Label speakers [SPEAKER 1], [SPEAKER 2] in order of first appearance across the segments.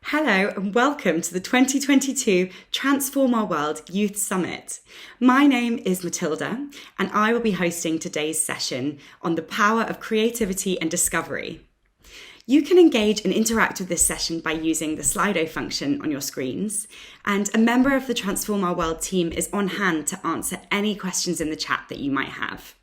[SPEAKER 1] Hello and welcome to the 2022 Transform Our World Youth Summit. My name is Matilda and I will be hosting today's session on the power of creativity and discovery. You can engage and interact with this session by using the Slido function on your screens, and a member of the Transform Our World team is on hand to answer any questions in the chat that you might have.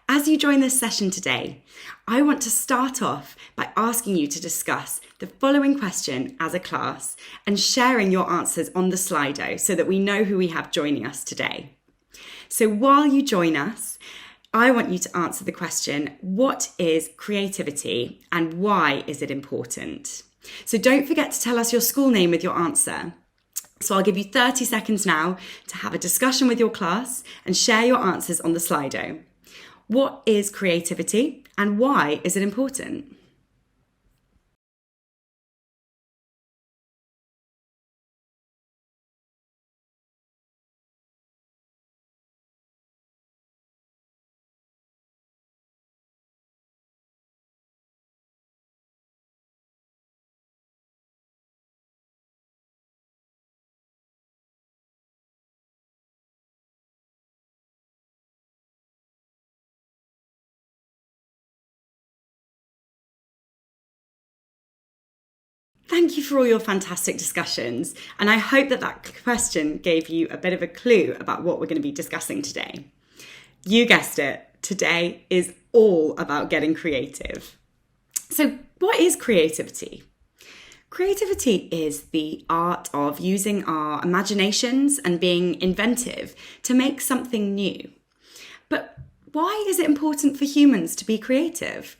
[SPEAKER 1] As you join this session today, I want to start off by asking you to discuss the following question as a class and sharing your answers on the Slido so that we know who we have joining us today. So while you join us, I want you to answer the question, what is creativity and why is it important? So don't forget to tell us your school name with your answer. So I'll give you 30 seconds now to have a discussion with your class and share your answers on the Slido. What is creativity and why is it important? Thank you for all your fantastic discussions, and I hope that question gave you a bit of a clue about what we're going to be discussing today. You guessed it, today is all about getting creative. So what is creativity? Creativity is the art of using our imaginations and being inventive to make something new. But why is it important for humans to be creative?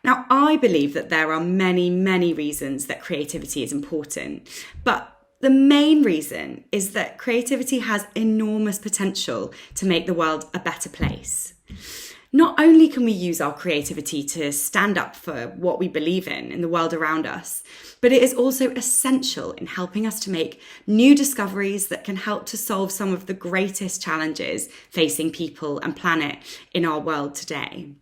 [SPEAKER 1] Now, I believe that there are many, many reasons that creativity is important, but the main reason is that creativity has enormous potential to make the world a better place. Not only can we use our creativity to stand up for what we believe in the world around us, but it is also essential in helping us to make new discoveries that can help to solve some of the greatest challenges facing people and planet in our world today.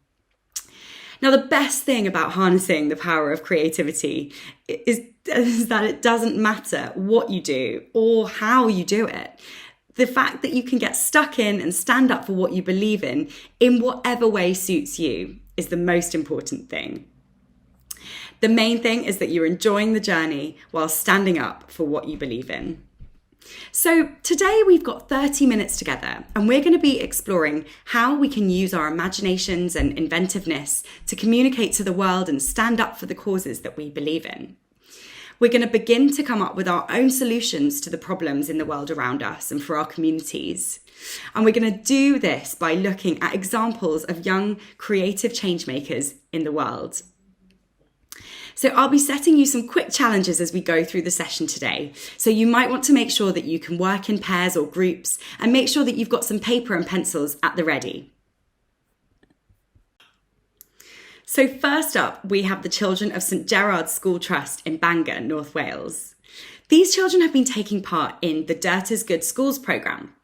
[SPEAKER 1] Now, the best thing about harnessing the power of creativity is that it doesn't matter what you do or how you do it. The fact that you can get stuck in and stand up for what you believe in whatever way suits you, is the most important thing. The main thing is that you're enjoying the journey while standing up for what you believe in. So today we've got 30 minutes together and we're going to be exploring how we can use our imaginations and inventiveness to communicate to the world and stand up for the causes that we believe in. We're going to begin to come up with our own solutions to the problems in the world around us and for our communities. And we're going to do this by looking at examples of young creative changemakers in the world. So I'll be setting you some quick challenges as we go through the session today. So you might want to make sure that you can work in pairs or groups and make sure that you've got some paper and pencils at the ready. So first up, we have the children of St Gerard's School Trust in Bangor, North Wales. These children have been taking part in the Dirt is Good Schools programme.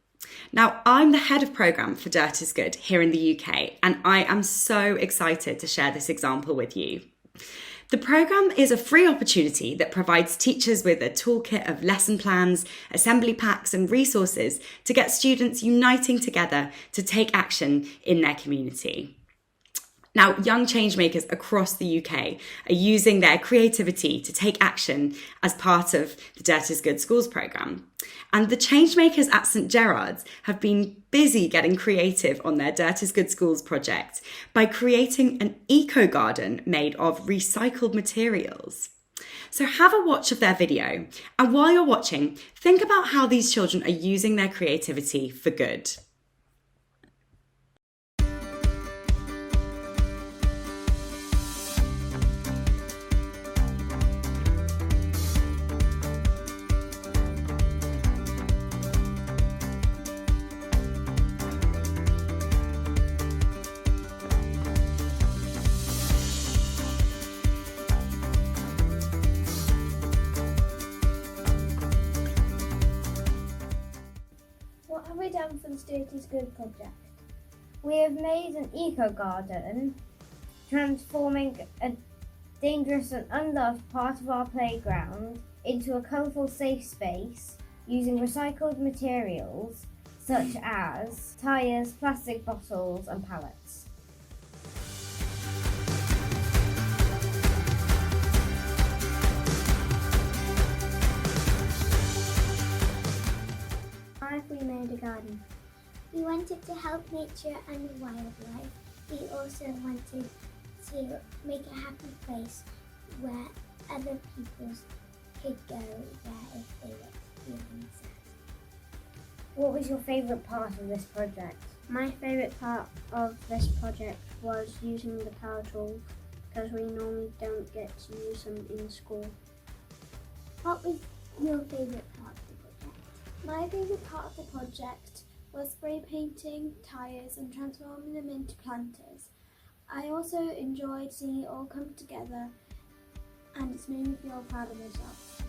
[SPEAKER 1] Now, I'm the head of programme for Dirt is Good here in the UK, and I am so excited to share this example with you. The programme is a free opportunity that provides teachers with a toolkit of lesson plans, assembly packs and resources to get students uniting together to take action in their community. Now, young changemakers across the UK are using their creativity to take action as part of the Dirt is Good Schools programme. And the changemakers at St Gerard's have been busy getting creative on their Dirt is Good Schools project by creating an eco-garden made of recycled materials. So have a watch of their video, and while you're watching, think about how these children are using their creativity for good.
[SPEAKER 2] What have we done for the Dirt is Good project? We have made an eco garden, transforming an
[SPEAKER 3] dangerous and unloved part of our playground into a colourful safe space using recycled materials such as tyres, plastic bottles and pallets.
[SPEAKER 2] Why have we made a garden? We wanted to help nature and wildlife. We also wanted to make a happy place where other people could go there if they were feeling sad.
[SPEAKER 3] What was your favourite part of this project?
[SPEAKER 4] My favourite part of this project was using the power tools because we normally don't get to use them in school.
[SPEAKER 2] What was your favourite part of the project?
[SPEAKER 5] My favourite part of the project was spray painting tyres and transforming them into planters. I also enjoyed seeing it all come together, and it's made me feel proud of myself.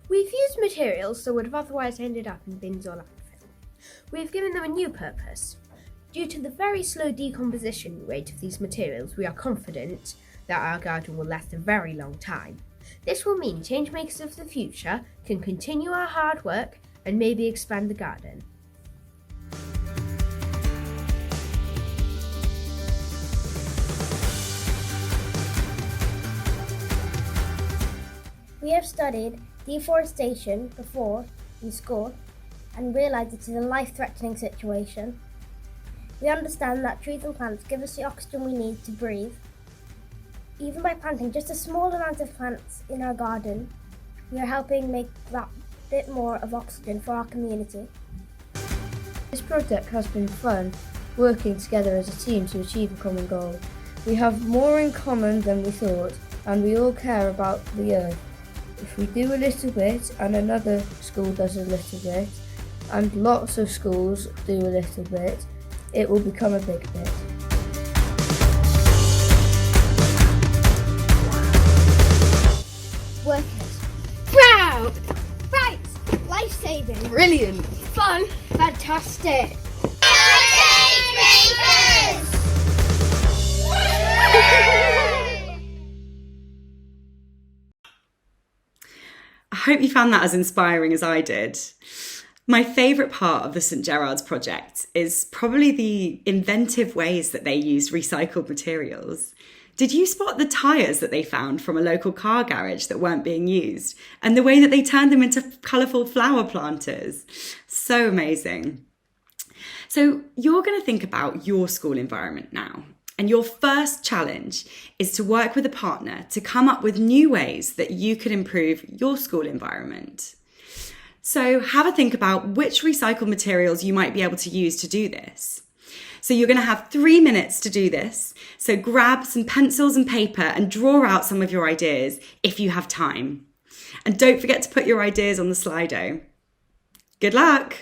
[SPEAKER 6] We've used materials that would have otherwise ended up in bins or landfill. We've given them a new purpose. Due to the very slow decomposition rate of these materials, we are confident that our garden will last a very long time. This will mean changemakers of the future can continue our hard work and maybe expand the garden.
[SPEAKER 3] We have studied deforestation before in school and realised it is a life-threatening situation. We understand that trees and plants give us the oxygen we need to breathe. Even by planting just a small amount of plants in our garden, we are helping make that bit more of oxygen for our community.
[SPEAKER 7] This project has been fun, working together as a team to achieve a common goal. We have more in common than we thought, and we all care about the earth. If we do a little bit and another school does a little bit and lots of schools do a little bit, it will become a big bit.
[SPEAKER 4] Workers. Proud! Right! Life-saving!
[SPEAKER 6] Brilliant!
[SPEAKER 4] Fun! Fantastic!
[SPEAKER 1] I hope you found that as inspiring as I did. My favourite part of the St Gerard's project is probably the inventive ways that they used recycled materials. Did you spot the tyres that they found from a local car garage that weren't being used? And the way that they turned them into colourful flower planters? So amazing. So you're going to think about your school environment now. And your first challenge is to work with a partner to come up with new ways that you could improve your school environment. So have a think about which recycled materials you might be able to use to do this. So you're going to have 3 minutes to do this. So grab some pencils and paper and draw out some of your ideas if you have time. And don't forget to put your ideas on the Slido. Good luck!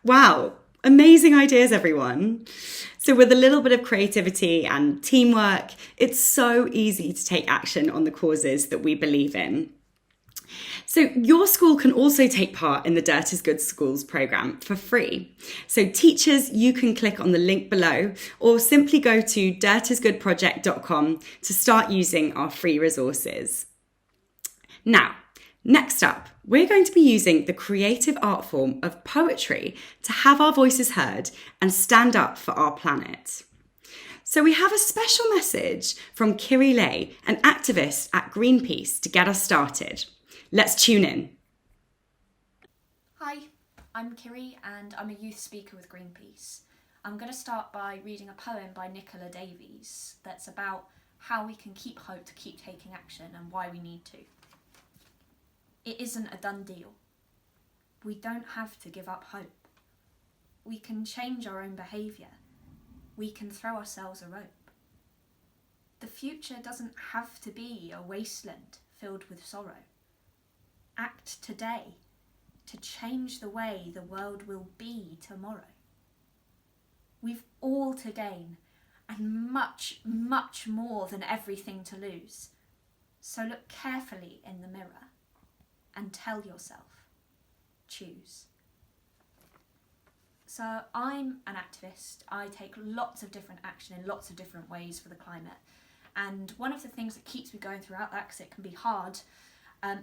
[SPEAKER 1] Wow, amazing ideas, everyone. So with a little bit of creativity and teamwork, it's so easy to take action on the causes that we believe in. So your school can also take part in the Dirt is Good Schools programme for free. So teachers, you can click on the link below or simply go to dirtisgoodproject.com to start using our free resources. Now, next up, we're going to be using the creative art form of poetry to have our voices heard and stand up for our planet. So we have a special message from Kiri Lay, an activist at Greenpeace, to get us started. Let's tune in.
[SPEAKER 8] Hi, I'm Kiri and I'm a youth speaker with Greenpeace. I'm going to start by reading a poem by Nicola Davies that's about how we can keep hope to keep taking action and why we need to. It isn't a done deal. We don't have to give up hope. We can change our own behaviour. We can throw ourselves a rope. The future doesn't have to be a wasteland filled with sorrow. Act today to change the way the world will be tomorrow. We've all to gain and much, much more than everything to lose. So look carefully in the mirror and tell yourself, choose. So I'm an activist. I take lots of different action in lots of different ways for the climate. And one of the things that keeps me going throughout that, because it can be hard,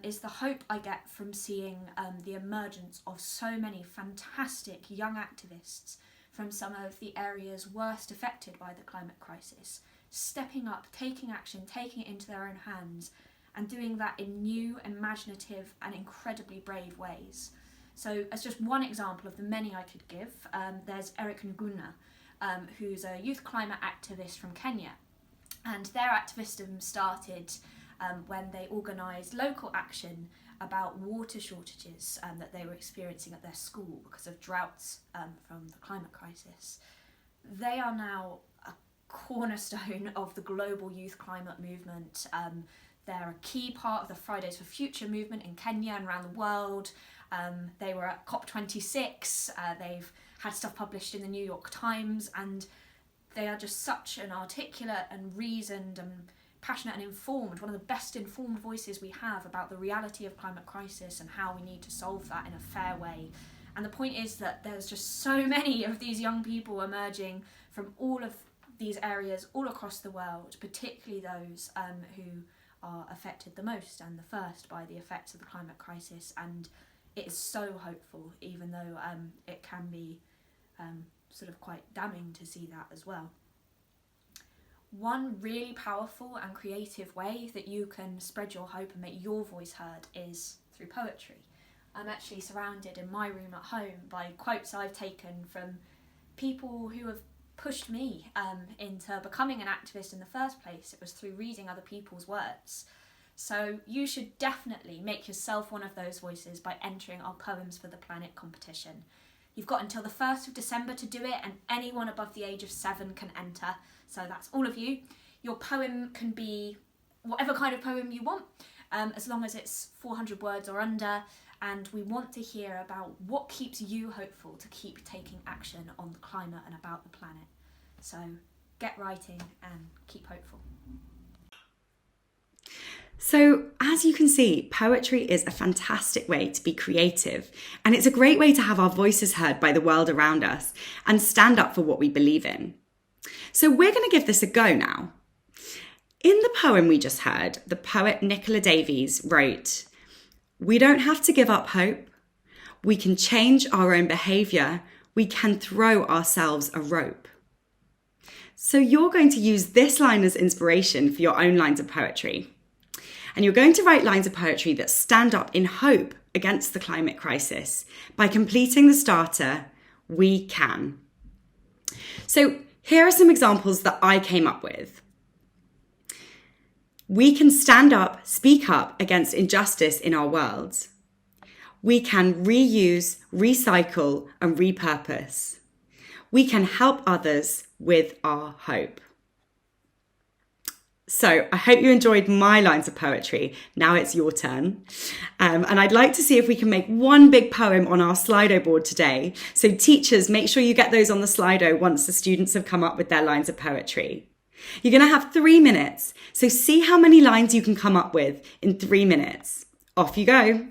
[SPEAKER 8] is the hope I get from seeing the emergence of so many fantastic young activists from some of the areas worst affected by the climate crisis, stepping up, taking action, taking it into their own hands, and doing that in new, imaginative and incredibly brave ways. So as just one example of the many I could give, there's Eric Nguna, who's a youth climate activist from Kenya. And their activism started when they organised local action about water shortages that they were experiencing at their school because of droughts from the climate crisis. They are now a cornerstone of the global youth climate movement. They're a key part of the Fridays for Future movement in Kenya and around the world. They were at COP26, they've had stuff published in the New York Times, and they are just such an articulate and reasoned and passionate and informed, one of the best informed voices we have about the reality of climate crisis and how we need to solve that in a fair way. And the point is that there's just so many of these young people emerging from all of these areas all across the world, particularly those who are affected the most and the first by the effects of the climate crisis. And it is so hopeful, even though it can be sort of quite damning to see that as well. One really powerful and creative way that you can spread your hope and make your voice heard is through poetry. I'm actually surrounded in my room at home by quotes I've taken from people who have pushed me into becoming an activist in the first place. It was through reading other people's words. So you should definitely make yourself one of those voices by entering our Poems for the Planet competition. You've got until the 1st of December to do it, and anyone above the age of 7 can enter. So that's all of you. Your poem can be whatever kind of poem you want, as long as it's 400 words or under. And we want to hear about what keeps you hopeful to keep taking action on the climate and about the planet. So get writing and keep hopeful.
[SPEAKER 1] So, as you can see, poetry is a fantastic way to be creative, and it's a great way to have our voices heard by the world around us and stand up for what we believe in. So we're going to give this a go now. In the poem we just heard, the poet Nicola Davies wrote, "We don't have to give up hope. We can change our own behaviour. We can throw ourselves a rope." So you're going to use this line as inspiration for your own lines of poetry. And you're going to write lines of poetry that stand up in hope against the climate crisis by completing the starter, "We can." So here are some examples that I came up with. We can stand up, speak up against injustice in our world. We can reuse, recycle, and repurpose. We can help others with our hope. So I hope you enjoyed my lines of poetry. Now it's your turn. And I'd like to see if we can make one big poem on our Slido board today. So teachers, make sure you get those on the Slido once the students have come up with their lines of poetry. You're going to have 3 minutes. So see how many lines you can come up with in 3 minutes. Off you go.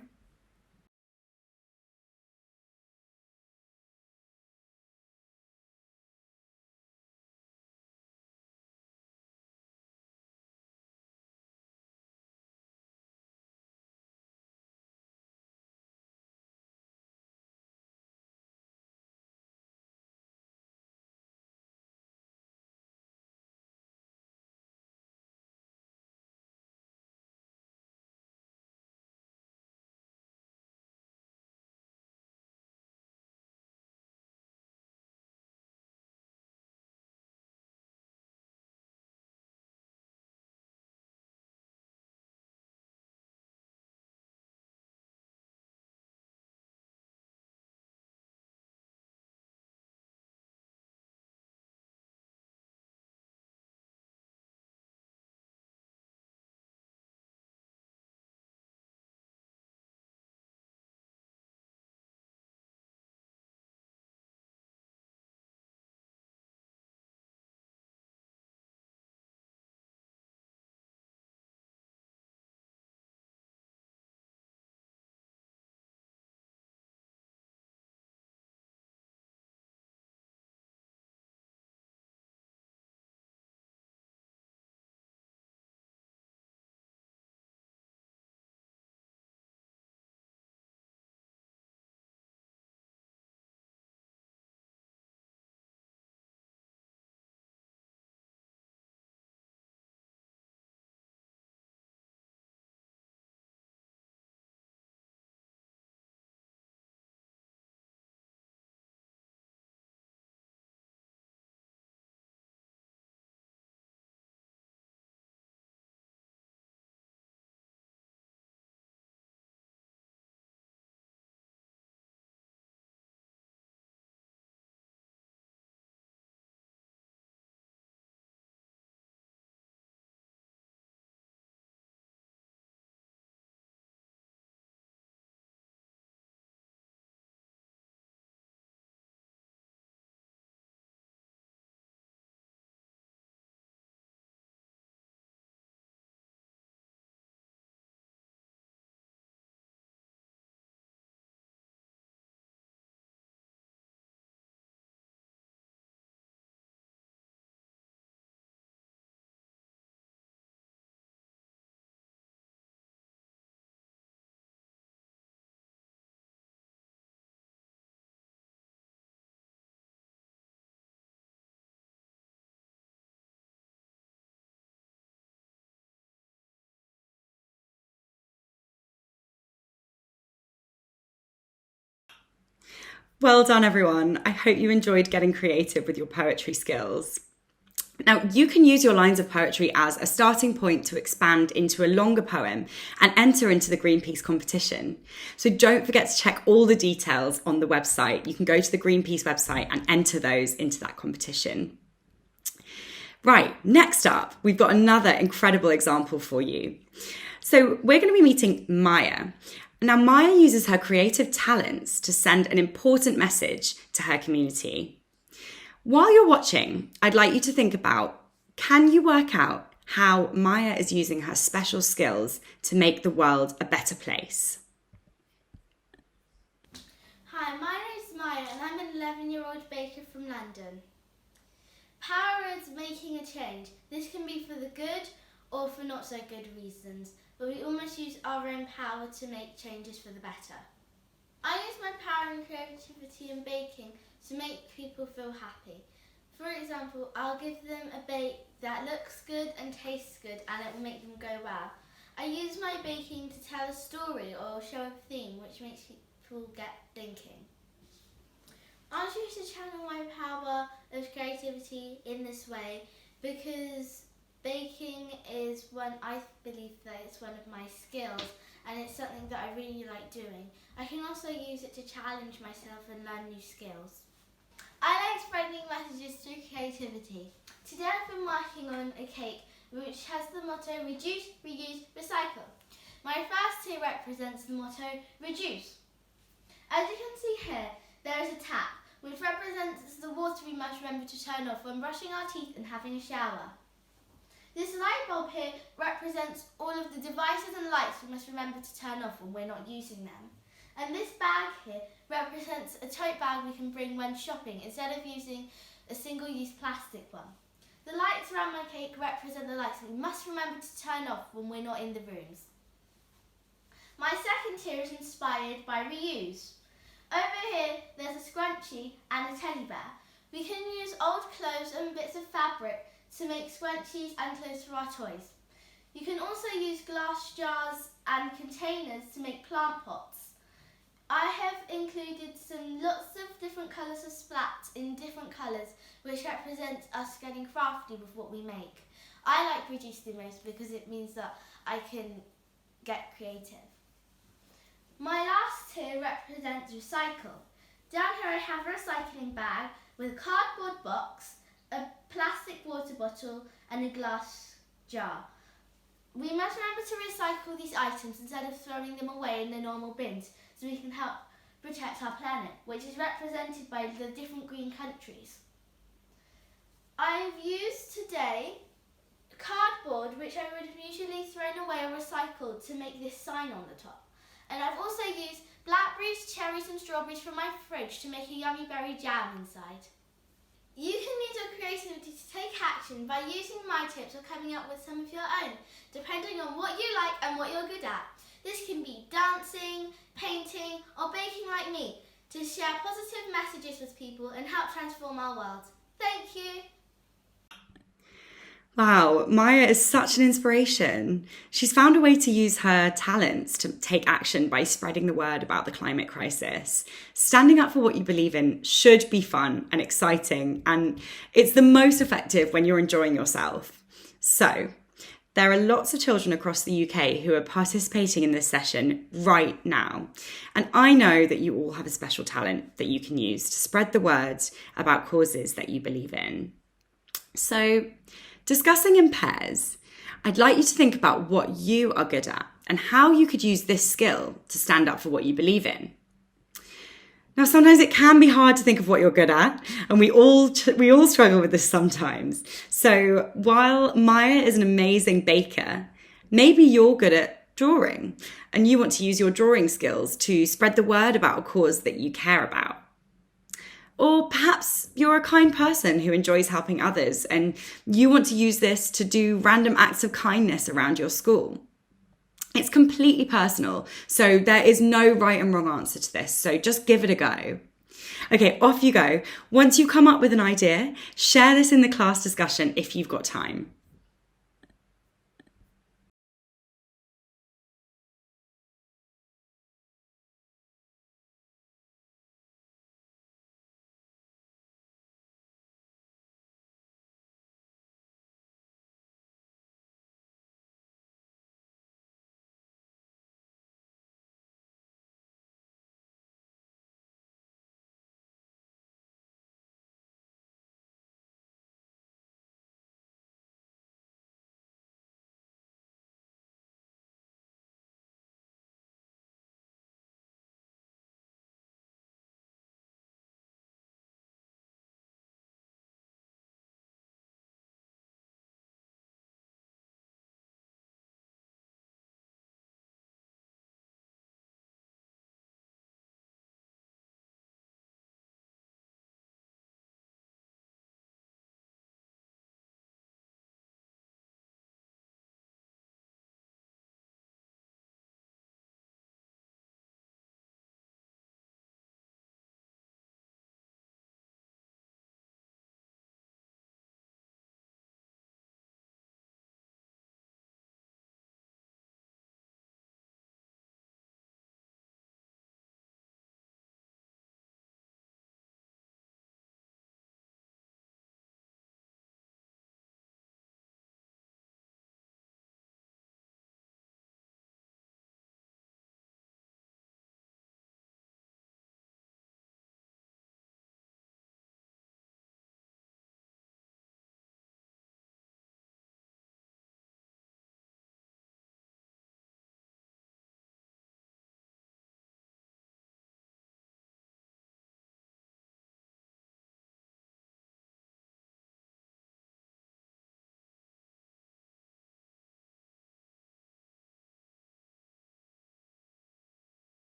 [SPEAKER 1] Well done, everyone. I hope you enjoyed getting creative with your poetry skills. Now, you can use your lines of poetry as a starting point to expand into a longer poem and enter into the Greenpeace competition. So don't forget to check all the details on the website. You can go to the Greenpeace website and enter those into that competition. Right, next up, we've got another incredible example for you. So we're going to be meeting Maya. Now, Maya uses her creative talents to send an important message to her community. While you're watching, I'd like you to think about, can you work out how Maya is using her special skills to make the world a better place?
[SPEAKER 9] Hi, my name is Maya and I'm an 11-year-old baker from London. Power is making a change. This can be for the good or for not so good reasons, but we almost use our own power to make changes for the better. I use my power and creativity in baking to make people feel happy. For example, I'll give them a bake that looks good and tastes good and it will make them go wow. I use my baking to tell a story or show a theme which makes people get thinking. I choose to channel my power of creativity in this way because baking is I believe that it's one of my skills and it's something that I really like doing. I can also use it to challenge myself and learn new skills. I like spreading messages through creativity. Today I've been working on a cake which has the motto reduce, reuse, recycle. My first tier represents the motto reduce. As you can see here, there is a tap, which represents the water we must remember to turn off when brushing our teeth and having a shower. This light bulb here represents all of the devices and lights we must remember to turn off when we're not using them. And this bag here represents a tote bag we can bring when shopping instead of using a single-use plastic one. The lights around my cake represent the lights that we must remember to turn off when we're not in the rooms. My second tier is inspired by reuse. Over here, there's a scrunchie and a teddy bear. We can use old clothes and bits of fabric to make scrunchies and clothes for our toys. You can also use glass jars and containers to make plant pots. I have included lots of different colours of splats in different colours, which represents us getting crafty with what we make. I like reduce the most because it means that I can get creative. My last tier represents recycle. Down here I have a recycling bag with a cardboard box, a plastic water bottle and a glass jar. We must remember to recycle these items instead of throwing them away in the normal bins so we can help protect our planet, which is represented by the different green countries. I've used today cardboard, which I would have usually thrown away or recycled, to make this sign on the top. And I've also used blackberries, cherries and strawberries from my fridge to make a yummy berry jam inside. You can use your creativity to take action by using my tips or coming up with some of your own, depending on what you like and what you're good at. This can be dancing, painting or baking like me, to share positive messages with people and help transform our world. Thank you.
[SPEAKER 1] Wow, Maya is such an inspiration. She's found a way to use her talents to take action by spreading the word about the climate crisis. Standing up for what you believe in should be fun and exciting, and it's the most effective when you're enjoying yourself. So, there are lots of children across the UK who are participating in this session right now. And I know that you all have a special talent that you can use to spread the word about causes that you believe in. So, discussing in pairs, I'd like you to think about what you are good at and how you could use this skill to stand up for what you believe in. Now, sometimes it can be hard to think of what you're good at, and we all struggle with this sometimes. So while Maya is an amazing baker, maybe you're good at drawing and you want to use your drawing skills to spread the word about a cause that you care about. Or perhaps you're a kind person who enjoys helping others and you want to use this to do random acts of kindness around your school. It's completely personal, so there is no right and wrong answer to this, so just give it a go. Okay, off you go. Once you come up with an idea, share this in the class discussion if you've got time.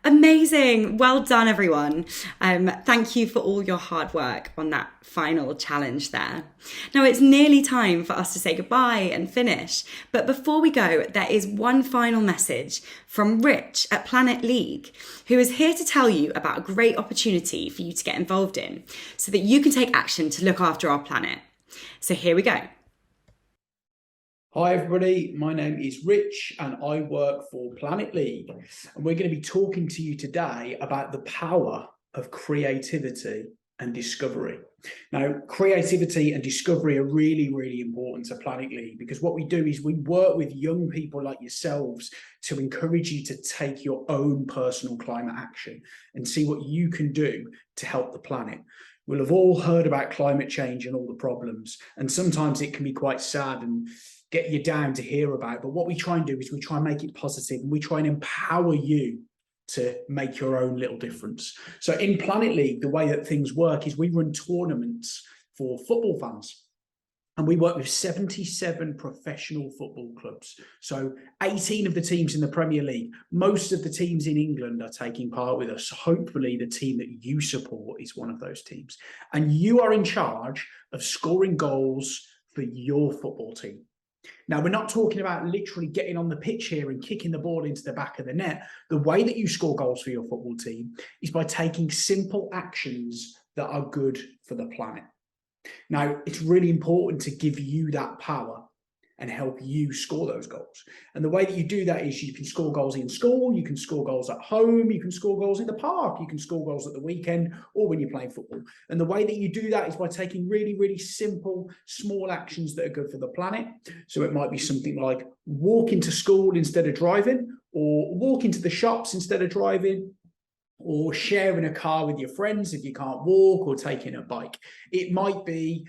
[SPEAKER 1] Amazing. Well done, everyone. Thank you for all your hard work on that final challenge there. Now it's nearly time for us to say goodbye and finish. But before we go, there is one final message from Rich at Planet League, who is here to tell you about a great opportunity for you to get involved in so that you can take action to look after our planet. So here we go.
[SPEAKER 10] Hi everybody, my name is Rich and I work for Planet League, and we're going to be talking to you today about the power of creativity and discovery. Now, creativity and discovery are really, really important to Planet League, because what we do is we work with young people like yourselves to encourage you to take your own personal climate action and see what you can do to help the planet. We'll have all heard about climate change and all the problems, and sometimes it can be quite sad and get you down to hear about. But what we try and do is we try and make it positive, and we try and empower you to make your own little difference. So in Planet League, the way that things work is we run tournaments for football fans. And we work with 77 professional football clubs. So 18 of the teams in the Premier League, most of the teams in England are taking part with us. Hopefully the team that you support is one of those teams. And you are in charge of scoring goals for your football team. Now, we're not talking about literally getting on the pitch here and kicking the ball into the back of the net. The way that you score goals for your football team is by taking simple actions that are good for the planet. Now, it's really important to give you that power and help you score those goals. And the way that you do that is you can score goals in school, you can score goals at home, you can score goals in the park, you can score goals at the weekend or when you're playing football. And the way that you do that is by taking really, really simple, small actions that are good for the planet. So it might be something like walking to school instead of driving, or walking to the shops instead of driving, or sharing a car with your friends if you can't walk, or taking a bike. It might be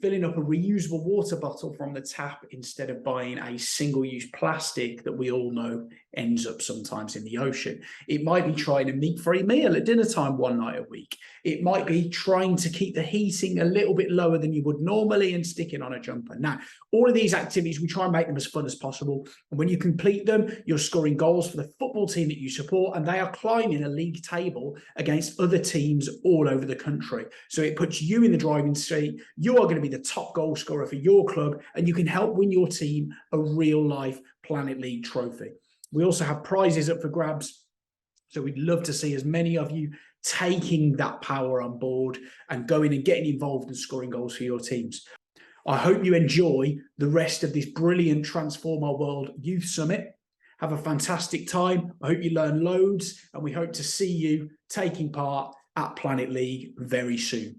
[SPEAKER 10] filling up a reusable water bottle from the tap instead of buying a single-use plastic that we all know ends up sometimes in the ocean. It might be trying a meat-free meal at dinner time one night a week. It might be trying to keep the heating a little bit lower than you would normally and sticking on a jumper. Now, all of these activities, we try and make them as fun as possible. And when you complete them, you're scoring goals for the football team that you support, and they are climbing a league table against other teams all over the country. So it puts you in the driving seat. You are going to be the top goal scorer for your club, and you can help win your team a real-life Planet League trophy. We also have prizes up for grabs. So we'd love to see as many of you taking that power on board and going and getting involved and scoring goals for your teams. I hope you enjoy the rest of this brilliant Transform Our World Youth Summit. Have a fantastic time. I hope you learn loads, and we hope to see you taking part at Planet League very soon.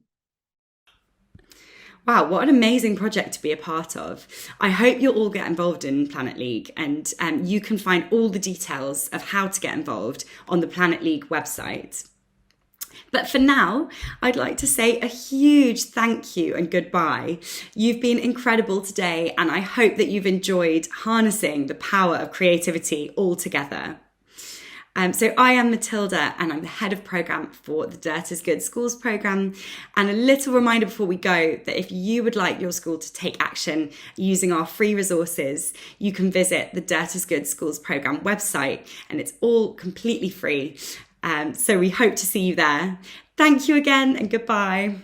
[SPEAKER 1] Wow, what an amazing project to be a part of. I hope you'll all get involved in Planet League, and you can find all the details of how to get involved on the Planet League website. But for now, I'd like to say a huge thank you and goodbye. You've been incredible today, and I hope that you've enjoyed harnessing the power of creativity all together. So I am Matilda, and I'm the head of programme for the Dirt is Good Schools programme. And a little reminder before we go that if you would like your school to take action using our free resources, you can visit the Dirt is Good Schools programme website, and it's all completely free. So we hope to see you there. Thank you again, and goodbye.